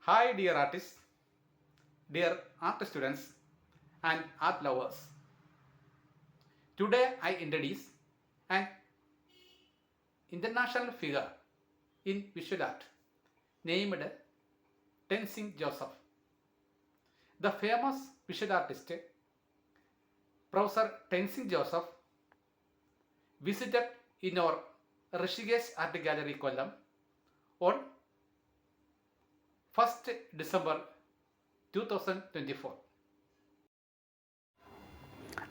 Hi, dear artists, dear art students, and art lovers. Today, I introduce an international figure in visual art named Tenzin Joseph. The famous visual artist, Professor Tenzin Joseph, visited in our Rishikesh Art Gallery, Kollam on 1st December 2024.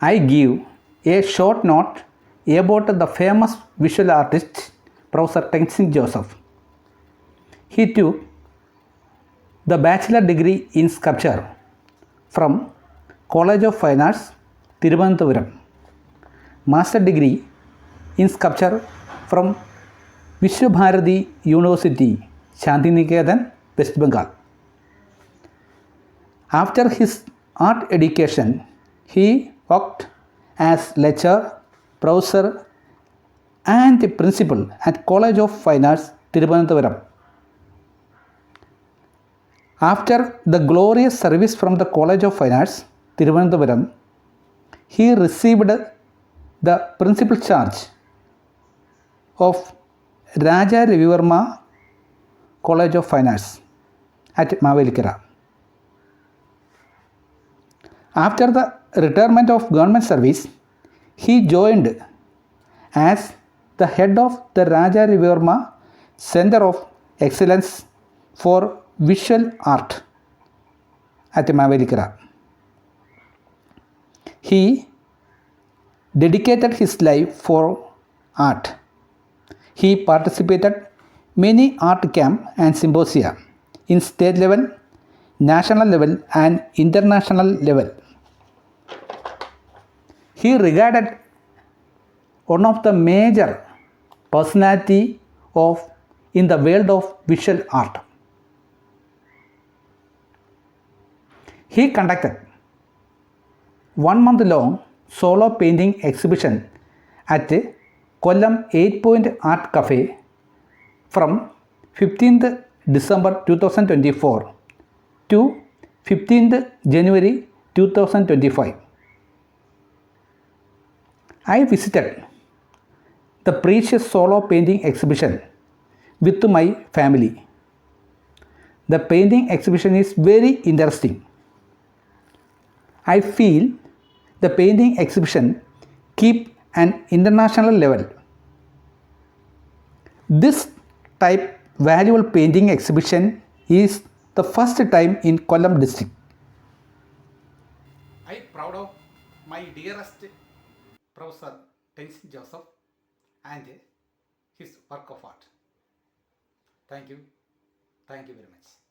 I give a short note about the famous visual artist Professor Tenzin Joseph. He took the bachelor degree in sculpture from College of Fine Arts, Thiruvananthapuram, master degree in sculpture from Vishwabharati University, Shantiniketan, West Bengal. After his art education, he worked as lecturer, professor, and principal at College of Fine Arts, Thiruvananthapuram. After the glorious service from the College of Fine Arts, Thiruvananthapuram, he received the principal charge of Raja Ravivarma College of Fine Arts at Mavelikara. After the retirement of government service, he joined as the head of the Raja Ravivarma Center of Excellence for Visual Art at Mavelikara. He dedicated his life for art. He participated many art camp and symposia in state level, national level and international level. He regarded one of the major personality of in the world of visual art. He conducted 1 month long solo painting exhibition at Kollam 8 Point Art Cafe from 15th December 2024 to 15th January 2025. I visited the precious solo painting exhibition with my family. The painting exhibition is very interesting. I feel the painting exhibition keep an international level. This type valuable painting exhibition is the first time in Kollam district. I am proud of my dearest Professor Tenzin Joseph and his work of art. Thank you. Thank you very much.